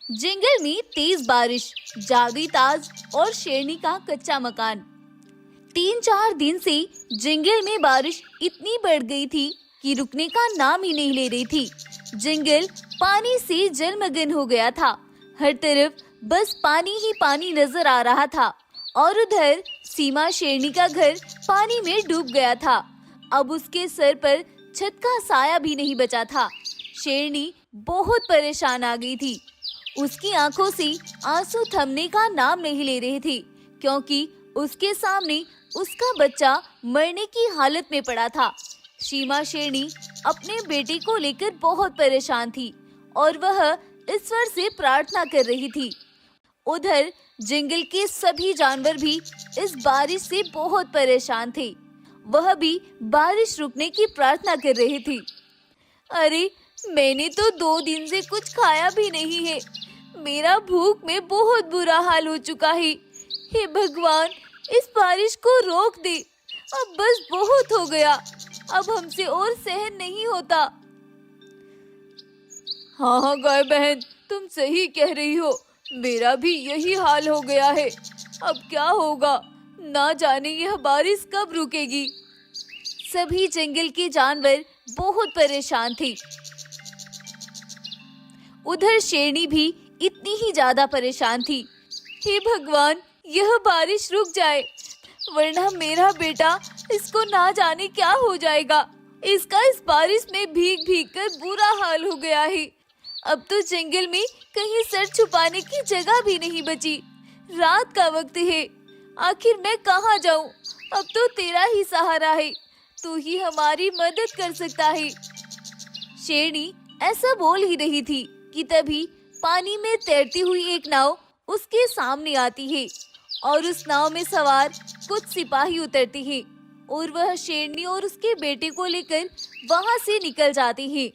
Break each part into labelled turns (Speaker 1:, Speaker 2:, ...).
Speaker 1: जंगल में तेज बारिश, जादुई ताज और शेरनी का कच्चा मकान। 3-4 दिन से जंगल में बारिश इतनी बढ़ गई थी कि रुकने का नाम ही नहीं ले रही थी। जंगल पानी से जलमग्न हो गया था। हर तरफ बस पानी ही पानी नजर आ रहा था और उधर सीमा शेरनी का घर पानी में डूब गया था। अब उसके सर पर छत का साया भी नहीं बचा था। शेरनी बहुत परेशान आ गई थी। उसकी आंखों से आंसू थमने का नाम नहीं ले रहे थे, क्योंकि उसके सामने उसका बच्चा मरने की हालत में पड़ा था। सीमा शेरनी अपने बेटे को लेकर बहुत परेशान थी और वह ईश्वर से प्रार्थना कर रही थी। उधर जंगल के सभी जानवर भी इस बारिश से बहुत परेशान थे। वह भी बारिश रुकने की प्रार्थना कर रहे थे। अरे, मैंने तो 2 दिन से कुछ खाया भी नहीं है। मेरा भूख में बहुत बुरा हाल हो चुका है। हे भगवान, इस बारिश को रोक दे। अब बस बहुत हो गया। अब हमसे और सहन नहीं होता। हाँ गाय बहन, तुम सही कह रही हो। मेरा भी यही हाल हो गया है। अब क्या होगा, ना जाने यह बारिश कब रुकेगी। सभी जंगल के जानवर बहुत परेशान थे। उधर शेरनी भी इतनी ही ज्यादा परेशान थी। हे भगवान, यह बारिश रुक जाए, वरना मेरा बेटा, इसको ना जाने क्या हो जाएगा। इसका इस बारिश में भीग भीग कर बुरा हाल हो गया है। अब तो जंगल में कहीं सर छुपाने की जगह भी नहीं बची। रात का वक्त है, आखिर मैं कहाँ जाऊँ। अब तो तेरा ही सहारा है, तू ही हमारी मदद कर सकता है। शेरनी ऐसा बोल ही रही थी कि तभी पानी में तैरती हुई एक नाव उसके सामने आती है और उस नाव में सवार कुछ सिपाही उतरते हैं और वह शेरनी और उसके बेटे को लेकर वहां से निकल जाते हैं।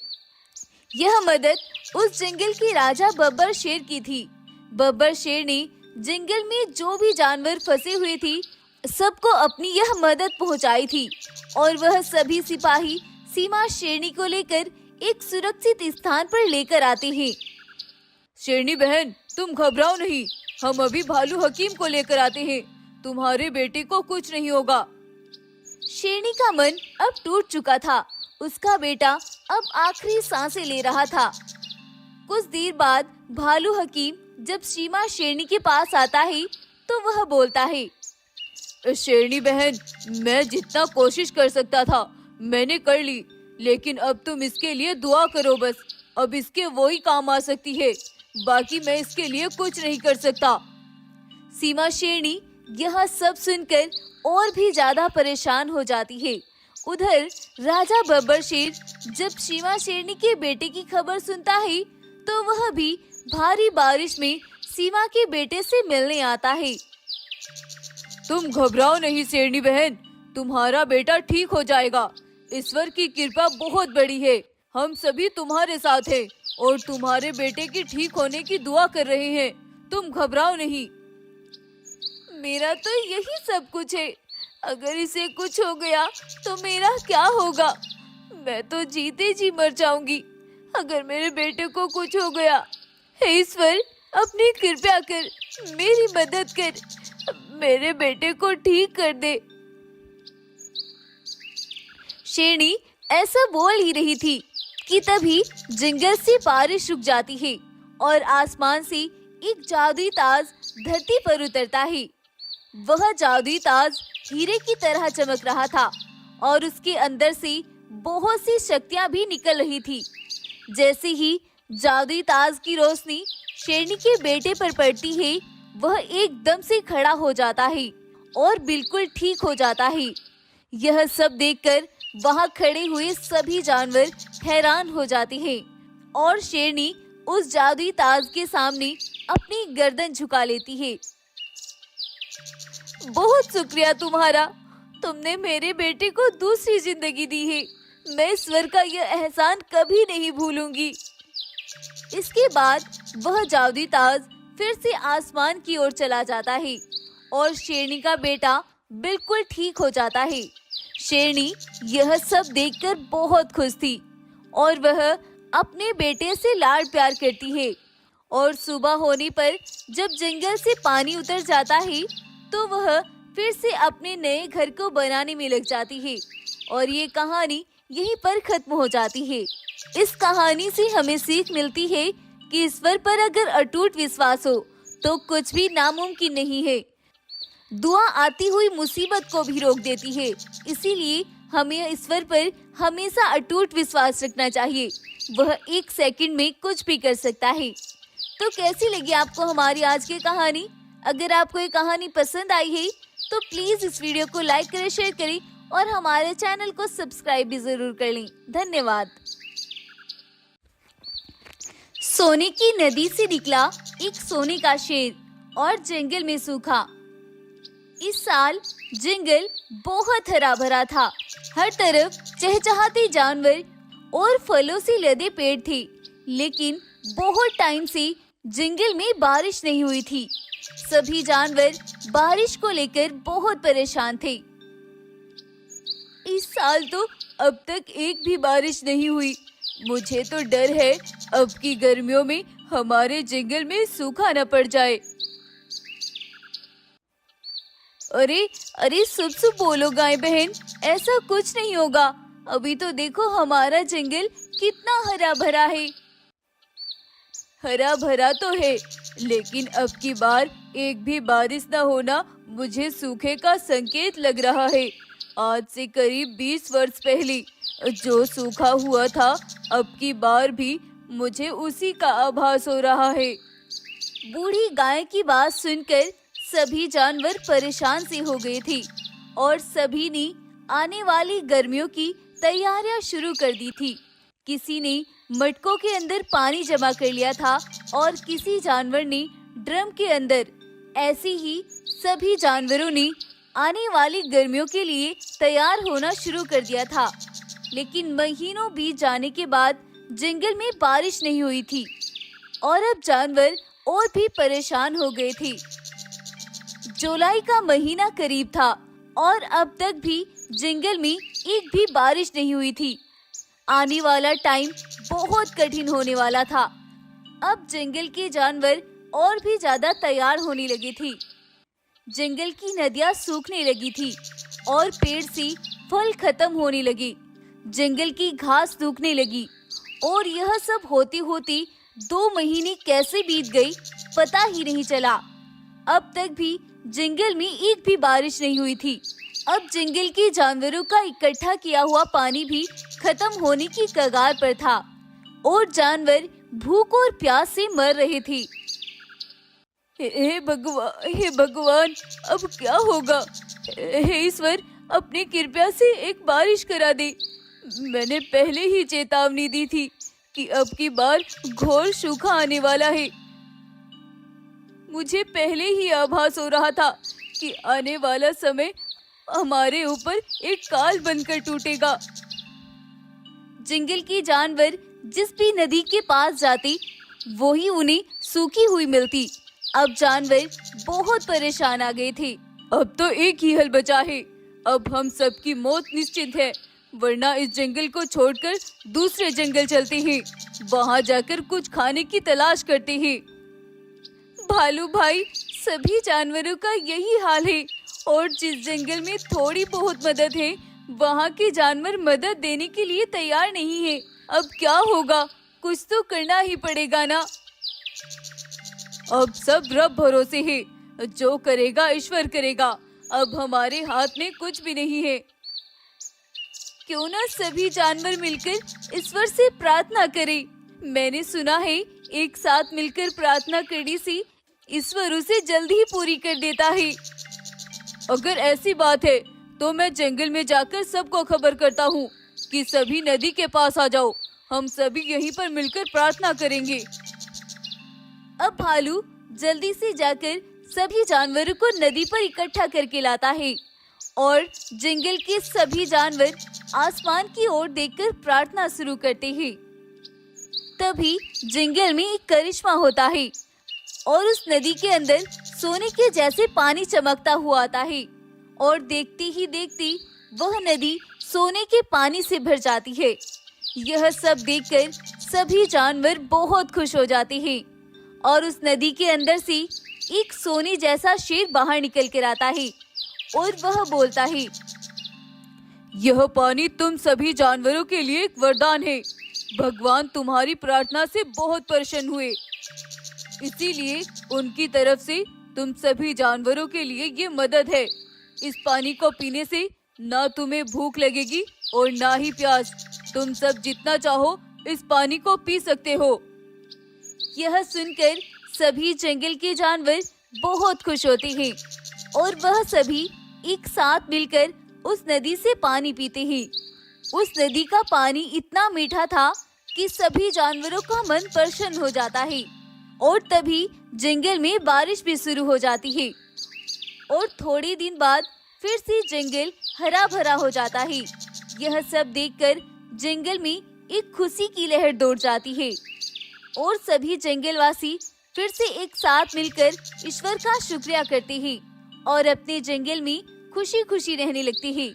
Speaker 1: यह मदद उस जंगल के राजा बब्बर शेर की थी। बब्बर शेर ने जंगल में जो भी जानवर फंसे हुए थे, सबको अपनी यह मदद पहुंचाई थी और वह सभी सिपाही सीमा शेरनी को लेकर एक सुरक्षित स्थान पर लेकर आते हैं। शेरनी बहन, तुम घबराओ नहीं, हम अभी भालू हकीम को लेकर आते हैं। तुम्हारे बेटे को कुछ नहीं होगा। शेरनी का मन अब टूट चुका था। उसका बेटा अब आखिरी सांसें ले रहा था। कुछ देर बाद भालू हकीम जब सीमा शेरनी के पास आता है तो वह बोलता है, शेरनी बहन, मैं जितना कोशिश कर सकता था मैंने कर ली, लेकिन अब तुम इसके लिए दुआ करो बस। अब इसके वो ही काम आ सकती है, बाकी मैं इसके लिए कुछ नहीं कर सकता। सीमा शेरनी यह सब सुनकर और भी ज्यादा परेशान हो जाती है। उधर राजा बब्बर शेर जब सीमा शेरनी के बेटे की खबर सुनता है तो वह भी भारी बारिश में सीमा के बेटे से मिलने आता है। तुम घबराओ नहीं शेरनी बहन, तुम्हारा बेटा ठीक हो जाएगा। ईश्वर की कृपा बहुत बड़ी है। हम सभी तुम्हारे साथ हैं और तुम्हारे बेटे की ठीक होने की दुआ कर रहे हैं। तुम घबराओ नहीं। मेरा तो यही सब कुछ है। अगर इसे कुछ हो गया तो मेरा क्या होगा? मैं तो जीते जी मर जाऊंगी अगर मेरे बेटे को कुछ हो गया। हे ईश्वर, अपनी कृपा कर, मेरी मदद कर, मेरे बेटे को ठीक कर दे। शेरनी ऐसा बोल ही रही थी कि तभी जंगल से बारिश रुक जाती है और आसमान से एक जादुई ताज धरती पर उतरता है। वह जादुई ताज हीरे की तरह चमक रहा था और उसके अंदर से बहुत सी शक्तियां भी निकल रही थी। जैसे ही जादुई ताज की रोशनी शेरनी के बेटे पर पड़ती है, वह एकदम से खड़ा हो जाता है और बिल्कुल ठीक हो जाता है। यह सब देखकर वहां खड़े हुए सभी जानवर हैरान हो जाते हैं और शेरनी उस जादुई ताज के सामने अपनी गर्दन झुका लेती है। बहुत शुक्रिया तुम्हारा, तुमने मेरे बेटे को दूसरी जिंदगी दी है। मैं ईश्वर का यह एहसान कभी नहीं भूलूंगी। इसके बाद वह जादुई ताज फिर से आसमान की ओर चला जाता है और शेरनी का बेटा बिल्कुल ठीक हो जाता है। शेरनी यह सब देखकर बहुत खुश थी और वह अपने बेटे से लाड प्यार करती है और सुबह होने पर जब जंगल से पानी उतर जाता है तो वह फिर से अपने नए घर को बनाने में लग जाती है और ये कहानी यहीं पर खत्म हो जाती है। इस कहानी से हमें सीख मिलती है कि ईश्वर पर अगर अटूट विश्वास हो तो कुछ भी नामुमकिन नहीं है। दुआ आती हुई मुसीबत को भी रोक देती है, इसीलिए हमें ईश्वर पर हमेशा अटूट विश्वास रखना चाहिए। वह एक सेकंड में कुछ भी कर सकता है। तो कैसी लगी आपको हमारी आज की कहानी? अगर आपको ये कहानी पसंद आई है तो प्लीज इस वीडियो को लाइक करें, शेयर करें और हमारे चैनल को सब्सक्राइब भी जरूर कर लें। धन्यवाद। सोने की नदी से निकला एक सोने का शेर और जंगल में सूखा। इस साल जंगल बहुत हरा भरा था। हर तरफ चहचहाते जानवर और फलों से लदे पेड़ थे, लेकिन बहुत टाइम से जंगल में बारिश नहीं हुई थी। सभी जानवर बारिश को लेकर बहुत परेशान थे। इस साल तो अब तक एक भी बारिश नहीं हुई। मुझे तो डर है अब की गर्मियों में हमारे जंगल में सूखा न पड़ जाए। अरे अरे सुब सुब बोलो गाय बहन, ऐसा कुछ नहीं होगा। अभी तो देखो हमारा जंगल कितना हरा भरा है। हरा भरा तो है, लेकिन अब की बार एक भी बारिश न होना मुझे सूखे का संकेत लग रहा है। आज से करीब 20 वर्ष पहले जो सूखा हुआ था, अब की बार भी मुझे उसी का आभास हो रहा है। बूढ़ी गाय की बात सुनकर सभी जानवर परेशान से हो गए थे और सभी ने आने वाली गर्मियों की तैयारियां शुरू कर दी थी। किसी ने मटकों के अंदर पानी जमा कर लिया था और किसी जानवर ने ड्रम के अंदर। ऐसे ही सभी जानवरों ने आने वाली गर्मियों के लिए तैयार होना शुरू कर दिया था। लेकिन महीनों बीत जाने के बाद जंगल में बारिश नहीं हुई थी और अब जानवर और भी परेशान हो गए थे। जुलाई का महीना करीब था और अब तक भी जंगल में एक भी बारिश नहीं हुई थी। आने वाला टाइम बहुत कठिन होने वाला था। अब जंगल के जानवर और भी ज्यादा तैयार होने लगे थे। जंगल की नदियां सूखने लगी थी और पेड़ से फल खत्म होने लगे। जंगल की घास सूखने लगी और यह सब होते होते 2 महीने कैसे बीत गई पता ही नहीं चला। अब तक भी जंगल में एक भी बारिश नहीं हुई थी। अब जंगल के जानवरों का इकट्ठा किया हुआ पानी भी खत्म होने की कगार पर था और जानवर भूख और प्यास से मर रहे थे। हे भगवान, अब क्या होगा? हे ईश्वर, अपनी कृपा से एक बारिश करा दे। मैंने पहले ही चेतावनी दी थी कि अब की बार घोर सूखा आने वाला है। मुझे पहले ही आभास हो रहा था कि आने वाला समय हमारे ऊपर एक काल बनकर टूटेगा। जंगल के जानवर जिस भी नदी के पास जाते वो ही उन्हें सूखी हुई मिलती। अब जानवर बहुत परेशान आ गए थे। अब तो एक ही हल बचा है। अब हम सबकी मौत निश्चित है, वरना इस जंगल को छोड़कर दूसरे जंगल चलते हैं। वहाँ जाकर कुछ खाने की तलाश करते हैं। भालू भाई, सभी जानवरों का यही हाल है और जिस जंगल में थोड़ी बहुत मदद है, वहाँ के जानवर मदद देने के लिए तैयार नहीं है। अब क्या होगा? कुछ तो करना ही पड़ेगा ना। अब सब रब भरोसे है, जो करेगा ईश्वर करेगा। अब हमारे हाथ में कुछ भी नहीं है। क्यों ना सभी जानवर मिलकर ईश्वर से प्रार्थना करें। मैंने सुना है एक साथ मिलकर प्रार्थना करने से ईश्वर उसे जल्दी ही पूरी कर देता है। अगर ऐसी बात है तो मैं जंगल में जाकर सबको खबर करता हूँ कि सभी नदी के पास आ जाओ। हम सभी यहीं पर मिलकर प्रार्थना करेंगे। अब भालू जल्दी से जाकर सभी जानवरों को नदी पर इकट्ठा करके लाता है और जंगल के सभी जानवर आसमान की ओर देखकर प्रार्थना शुरू करते हैं। तभी जंगल में एक करिश्मा होता है और उस नदी के अंदर सोने के जैसे पानी चमकता हुआ आता है और देखते ही देखते वह नदी सोने के पानी से भर जाती है। यह सब देखकर सभी जानवर बहुत खुश हो जाते हैं और उस नदी के अंदर से एक सोने जैसा शेर बाहर निकल कर आता है और वह बोलता है,
Speaker 2: यह पानी तुम सभी जानवरों के लिए एक वरदान है। भगवान तुम्हारी प्रार्थना से बहुत प्रसन्न हुए, इसीलिए उनकी तरफ से तुम सभी जानवरों के लिए ये मदद है। इस पानी को पीने से ना तुम्हें भूख लगेगी और ना ही प्यास। तुम सब जितना चाहो इस पानी को पी सकते हो।
Speaker 1: यह सुनकर सभी जंगल के जानवर बहुत खुश होते हैं और वह सभी एक साथ मिलकर उस नदी से पानी पीते हैं। उस नदी का पानी इतना मीठा था कि सभी जानवरों का मन प्रसन्न हो जाता है और तभी जंगल में बारिश भी शुरू हो जाती है और थोड़े दिन बाद फिर से जंगल हरा भरा हो जाता है। यह सब देखकर जंगल में एक खुशी की लहर दौड़ जाती है और सभी जंगलवासी फिर से एक साथ मिलकर ईश्वर का शुक्रिया करते हैं और अपने जंगल में खुशी खुशी रहने लगते हैं।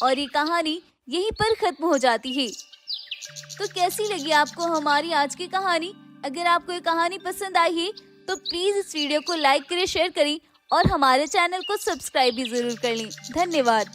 Speaker 1: और ये कहानी यहीं पर खत्म हो जाती है। तो कैसी लगी आपको हमारी आज की कहानी? अगर आपको ये कहानी पसंद आई है तो प्लीज इस वीडियो को लाइक करें, शेयर करें और हमारे चैनल को सब्सक्राइब भी जरूर कर लें। धन्यवाद।